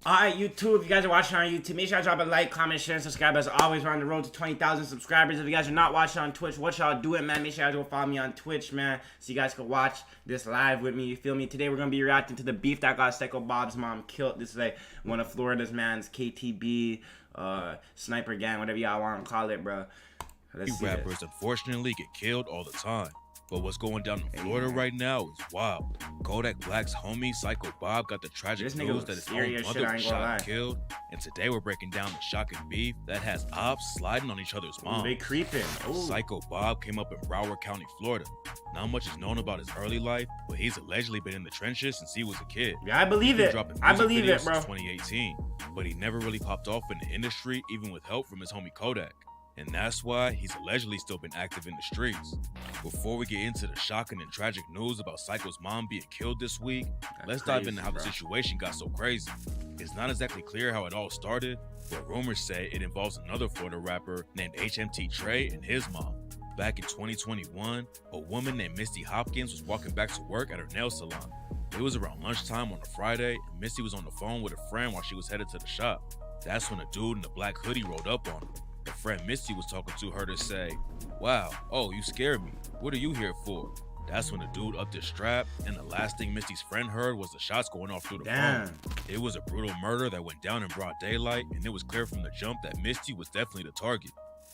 Alright, YouTube, if you guys are watching on YouTube, make sure to drop a like, comment, share, and subscribe. As always, we're on the road to 20,000 subscribers. If you guys are not watching on Twitch, what y'all doing, man? Make sure you guys go follow me on Twitch, man, so you guys can watch this live with me. You feel me? Today, we're going to be reacting to the beef that got Psycho Bob's mom killed. This is like one of Florida's man's KTB, sniper gang, whatever y'all want to call it, bro. Let's see rappers unfortunately get killed all the time. But what's going down in Florida right now is wild. Kodak Black's homie, Psycho Bob, got the tragic news that his own mother was shot and killed. And today we're breaking down the shocking beef that has ops sliding on each other's moms. They creeping. Ooh. Psycho Bob came up in Broward County, Florida. Not much is known about his early life, but he's allegedly been in the trenches since he was a kid. Yeah, I believe it. I believe it, bro. Since 2018, but he never really popped off in the industry, even with help from his homie Kodak. And that's why he's allegedly still been active in the streets. Before we get into the shocking and tragic news about Psycho's mom being killed this week, let's dive into how the situation got so crazy. It's not exactly clear how it all started, but rumors say it involves another Florida rapper named HMT Trey and his mom. Back in 2021, a woman named Misty Hopkins was walking back to work at her nail salon. It was around lunchtime on a Friday, and Misty was on the phone with a friend while she was headed to the shop. That's when a dude in a black hoodie rolled up on her. Her friend Misty was talking to her to say, "Wow, oh, you scared me. What are you here for?" That's when the dude upped his strap, and the last thing Misty's friend heard was the shots going off through the phone. It was a brutal murder that went down in broad daylight, and it was clear from the jump that Misty was definitely the target.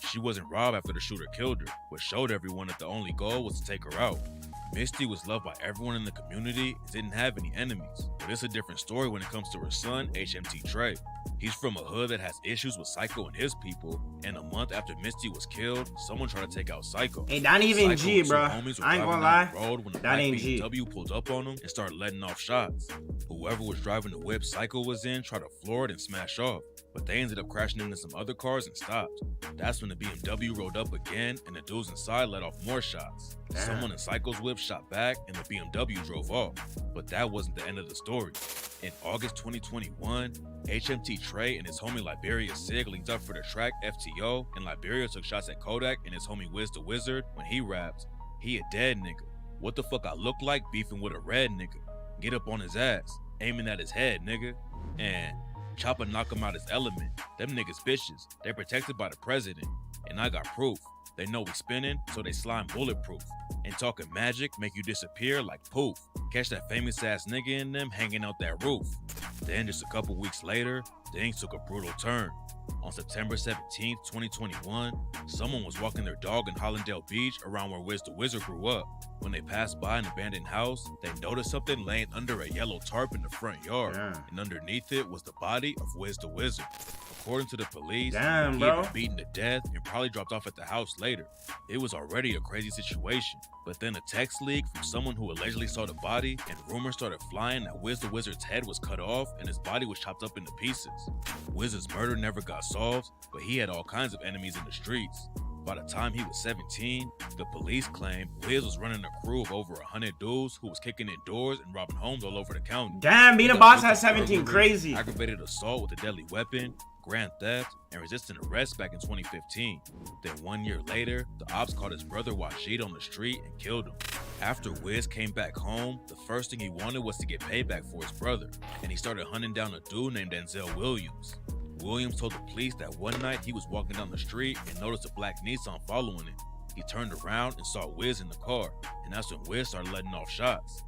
She wasn't robbed after the shooter killed her, but showed everyone that the only goal was to take her out. Misty was loved by everyone in the community and didn't have any enemies, but it's a different story when it comes to her son, HMT Trey. He's from a hood that has issues with Psycho and his people, and a month after Misty was killed, someone tried to take out Psycho. Hey, that ain't even G, bro. I ain't gonna lie. Road when that ain't G. BMW pulled up on him and started letting off shots. Whoever was driving the whip Psycho was in tried to floor it and smash off, but they ended up crashing into some other cars and stopped. That's when the BMW rolled up again, and the dudes inside let off more shots. Someone in Psycho's whip shot back, and the BMW drove off. But that wasn't the end of the story. In August 2021, HMT Trey and his homie Liberia Sig linked up for the track FTO, and Liberia took shots at Kodak and his homie Wiz the Wizard when he rapped, "He a dead nigga. What the fuck I look like beefing with a red nigga? Get up on his ass, aiming at his head, nigga." And Chopper knock him out his element. Them niggas bitches. They protected by the president. And I got proof. They know we spinning, so they slime bulletproof. And talking magic make you disappear like poof. Catch that famous ass nigga in them hanging out that roof. Then just a couple weeks later, things took a brutal turn. On September 17th, 2021, someone was walking their dog in Hollandale Beach around where Wiz the Wizard grew up. When they passed by an abandoned house, they noticed something laying under a yellow tarp in the front yard, and underneath it was the body of Wiz the Wizard. According to the police, he had been beaten to death and probably dropped off at the house later. It was already a crazy situation, but then a text leaked from someone who allegedly saw the body, and rumors started flying that Wiz the Wizard's head was cut off and his body was chopped up into pieces. Wiz's murder never got solved, but he had all kinds of enemies in the streets. By the time he was 17, the police claimed Wiz was running a crew of over 100 dudes who was kicking in doors and robbing homes all over the county. Damn, being a boss at 17, crazy. Aggravated assault with a deadly weapon, grand theft, and resisting arrest back in 2015. Then 1 year later, the ops caught his brother Wajid on the street and killed him. After Wiz came back home, the first thing he wanted was to get payback for his brother, and he started hunting down a dude named Denzel Williams. Williams told the police that one night he was walking down the street and noticed a black Nissan following him. He turned around and saw Wiz in the car, and that's when Wiz started letting off shots.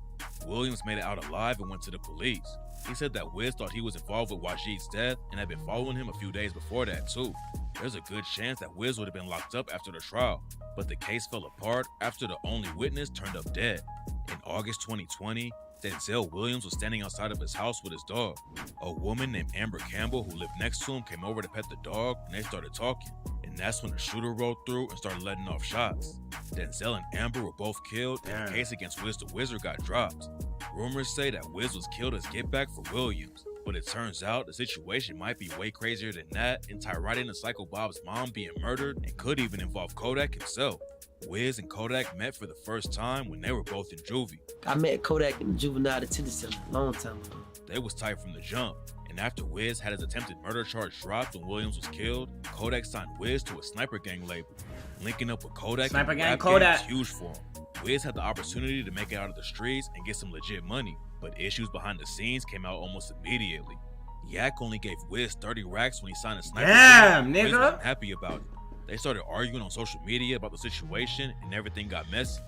Williams made it out alive and went to the police. He said that Wiz thought he was involved with Wajid's death and had been following him a few days before that too. There's a good chance that Wiz would have been locked up after the trial, but the case fell apart after the only witness turned up dead. In August 2020, Denzel Williams was standing outside of his house with his dog. A woman named Amber Campbell who lived next to him came over to pet the dog, and they started talking. And that's when the shooter rolled through and started letting off shots. Denzel and Amber were both killed, and the case against Wiz the Wizard got dropped. Rumors say that Wiz was killed as get back for Williams, but it turns out the situation might be way crazier than that and tie right into Psycho Bob's mom being murdered and could even involve Kodak himself. Wiz and Kodak met for the first time when they were both in juvie. I met Kodak in the juvenile detention center a long time ago. They was tight from the jump, and after Wiz had his attempted murder charge dropped when Williams was killed, Kodak signed Wiz to a sniper gang label. Linking up with Kodak Sniper gang Kodak was huge for him. Wiz had the opportunity to make it out of the streets and get some legit money, but issues behind the scenes came out almost immediately. Yak only gave Wiz 30 racks when he signed a sniper. Damn, deal. Wiz nigga. wasn't happy about it. They started arguing on social media about the situation and everything got messy.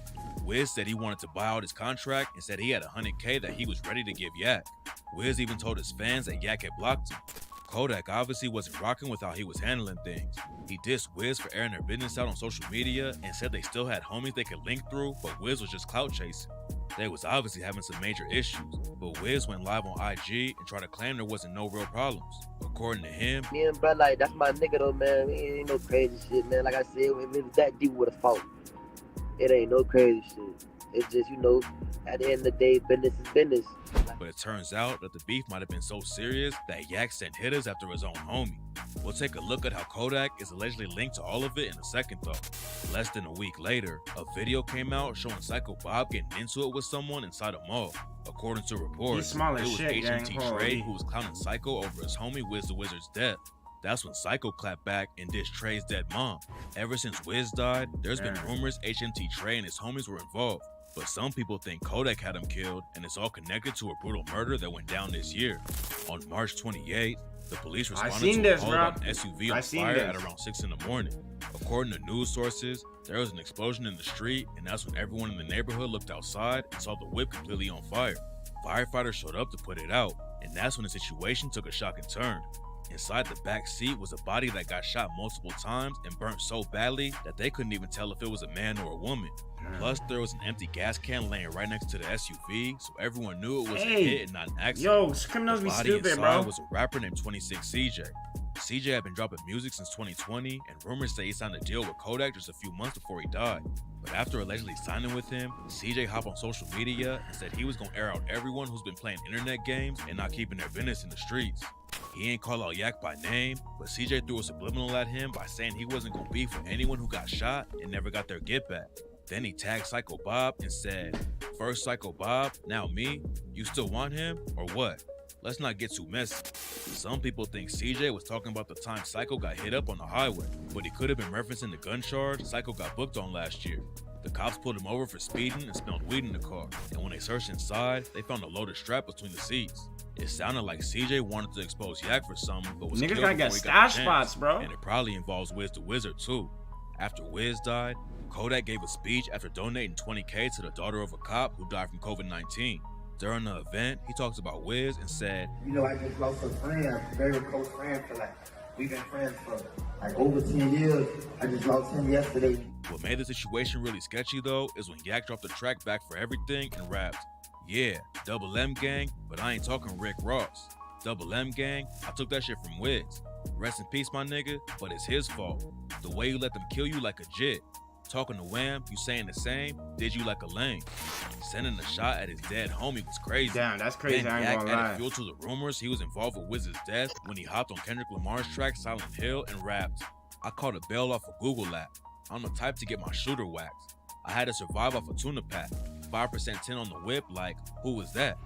Wiz said he wanted to buy out his contract and said he had $100K that he was ready to give Yak. Wiz even told his fans that Yak had blocked him. Kodak obviously wasn't rocking with how he was handling things. He dissed Wiz for airing their business out on social media and said they still had homies they could link through, but Wiz was just clout chasing. They was obviously having some major issues, but Wiz went live on IG and tried to claim there wasn't no real problems. According to him, Me and bro, like, that's my nigga though, man. It ain't no crazy shit, man. Like I said, if it was that deep with a fault, it ain't no crazy shit. It's just, you know, at the end of the day, business is business. but it turns out that the beef might have been so serious that Yak sent hitters after his own homie. We'll take a look at how Kodak is allegedly linked to all of it in a second though. Less than a week later, a video came out showing Psycho Bob getting into it with someone inside a mall. According to reports, He's small it as was shit, gang. HMT Holy. Trey who was clowning Psycho over his homie Wiz the Wizard's death. That's when Psycho clapped back and dissed Trey's dead mom. Ever since Wiz died, there's been rumors HMT Trey and his homies were involved. But some people think Kodak had him killed, and it's all connected to a brutal murder that went down this year. On March 28th, the police responded to a call about an SUV on fire at around 6 in the morning. According to news sources, there was an explosion in the street, and that's when everyone in the neighborhood looked outside and saw the whip completely on fire. Firefighters showed up to put it out, and that's when the situation took a shocking turn. Inside the back seat was a body that got shot multiple times and burnt so badly that they couldn't even tell if it was a man or a woman. Plus, there was an empty gas can laying right next to the SUV, so everyone knew it was a hit and not an accident. Yo, criminals be stupid, bro. Was a rapper named 26 CJ. CJ had been dropping music since 2020, and rumors say he signed a deal with Kodak just a few months before he died. But after allegedly signing with him, CJ hopped on social media and said he was gonna air out everyone who's been playing internet games and not keeping their business in the streets. He ain't call out Yak by name, but CJ threw a subliminal at him by saying he wasn't gonna beef with anyone who got shot and never got their get back. Then he tagged Psycho Bob and said, "First Psycho Bob, now me? You still want him, or what? Let's not get too messy." Some people think CJ was talking about the time Psycho got hit up on the highway, but he could have been referencing the gun charge Psycho got booked on last year. The cops pulled him over for speeding and smelled weed in the car, and when they searched inside, they found a loaded strap between the seats. It sounded like CJ wanted to expose Yak for something, but was Niggas killed gotta before get he stash got the spots, chance. bro. And it probably involves Wiz the Wizard too. After Wiz died, Kodak gave a speech after donating $20K to the daughter of a cop who died from COVID-19. During the event, he talked about Wiz and said, "You know, I just lost a friend, a very close friend for like, we've been friends for like over 10 years. I just lost him yesterday." What made the situation really sketchy though is when Yak dropped the track Back for Everything and rapped, "Yeah, Double M gang, but I ain't talking Rick Ross. Double M gang, I took that shit from Wiz. Rest in peace, my nigga, but it's his fault. The way you let them kill you like a jit. Talking to Wham, you saying the same, did you like a lame. Sending a shot at his dead homie was crazy." Damn, that's crazy. Then I ain't Yak gonna added lie. fuel to the rumors he was involved with Wiz's death when he hopped on Kendrick Lamar's track Silent Hill and rapped, "I caught a bail off a Google app. I'm the type to get my shooter waxed. I had to survive off a tuna pack. 5% tin on the whip, like, who was that?"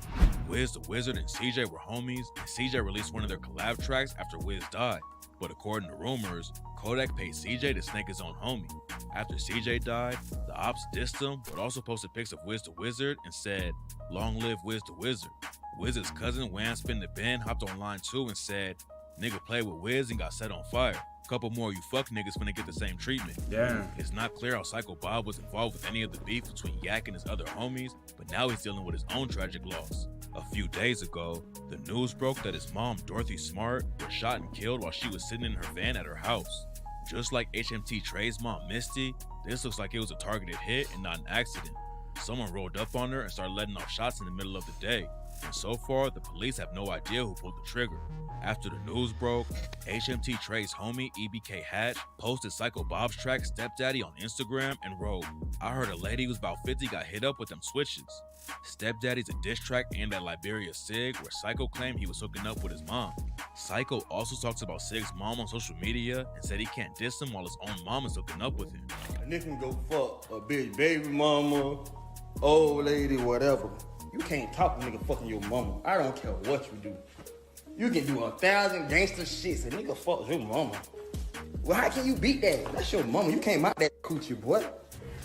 Wiz the Wizard and CJ were homies, and CJ released one of their collab tracks after Wiz died. But according to rumors, Kodak paid CJ to snake his own homie. After CJ died, the ops dissed him, but also posted pics of Wiz the Wizard and said, "Long live Wiz the Wizard." Wiz's cousin Wham Spin the Ben hopped online too and said, "Nigga played with Wiz and got set on fire. Couple more you fuck niggas finna get the same treatment." Yeah. It's not clear how Psycho Bob was involved with any of the beef between Yak and his other homies, but now he's dealing with his own tragic loss. A few days ago, the news broke that his mom, Dorothy Smart, was shot and killed while she was sitting in her van at her house. Just like HMT Trey's mom, Misty, this looks like it was a targeted hit and not an accident. Someone rolled up on her and started letting off shots in the middle of the day, and so far, the police have no idea who pulled the trigger. After the news broke, HMT Trey's homie, EBK Hatch, posted Psycho Bob's track Stepdaddy on Instagram and wrote, "I heard a lady who's about 50 got hit up with them switches." Stepdaddy's a diss track aimed at Liberia Sig, where Psycho claimed he was hooking up with his mom. Psycho also talks about Sig's mom on social media and said he can't diss him while his own mom is hooking up with him. A nigga can go fuck a bitch baby mama, old lady, whatever. You can't talk to nigga fucking your mama. I don't care what you do. You can do 1,000 gangster shits and nigga fuck your mama. Well, how can you beat that? That's your mama. You can't mock that coochie, boy.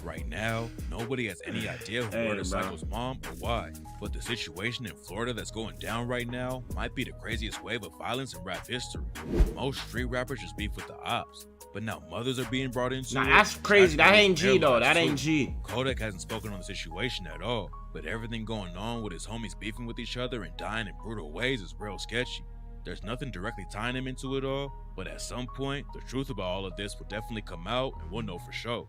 Right now, nobody has any idea who Hey, murdered bro. Psycho's mom or why, but the situation in Florida that's going down right now might be the craziest wave of violence in rap history. Most street rappers just beef with the ops, but now mothers are being brought into Nah, it. that's crazy. That ain't G though. That ain't G. G. Kodak hasn't spoken on the situation at all, but everything going on with his homies beefing with each other and dying in brutal ways is real sketchy. There's nothing directly tying him into it all, but at some point, the truth about all of this will definitely come out and we'll know for sure.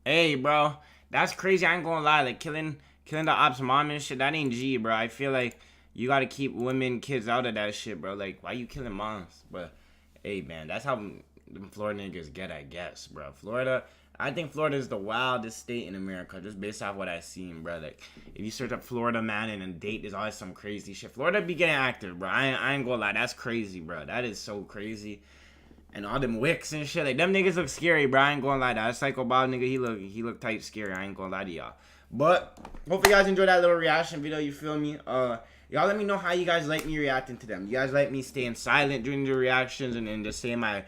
Hey, bro, that's crazy. I ain't gonna lie. Like killing the ops mom and shit. That ain't G, bro. I feel like you gotta keep women, kids out of that shit, bro. Like, why you killing moms? But hey, man, that's how them Florida niggas get, I guess, bro. I think Florida is the wildest state in America, just based off what I seen, bro. Like, if you search up Florida, man, and a date, there's always some crazy shit. Florida be getting active, bro. I ain't gonna lie. That's crazy, bro. That is so crazy. And all them wicks and shit, like, them niggas look scary, bro. I ain't gonna lie. That Psycho Bob nigga, he look type scary. I ain't gonna lie to y'all. But hopefully you guys enjoyed that little reaction video, you feel me? Y'all let me know how you guys like me reacting to them. You guys like me staying silent during the reactions and then just saying my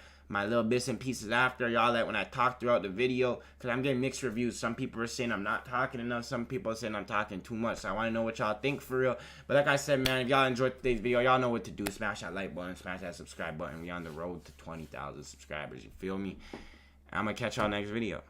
little bits and pieces after? Y'all like when I talk throughout the video? Because I'm getting mixed reviews. Some people are saying I'm not talking enough. Some people are saying I'm talking too much. So I want to know what y'all think for real. But like I said, man, if y'all enjoyed today's video, y'all know what to do. Smash that like button. Smash that subscribe button. We on the road to 20,000 subscribers. You feel me? I'm going to catch y'all next video.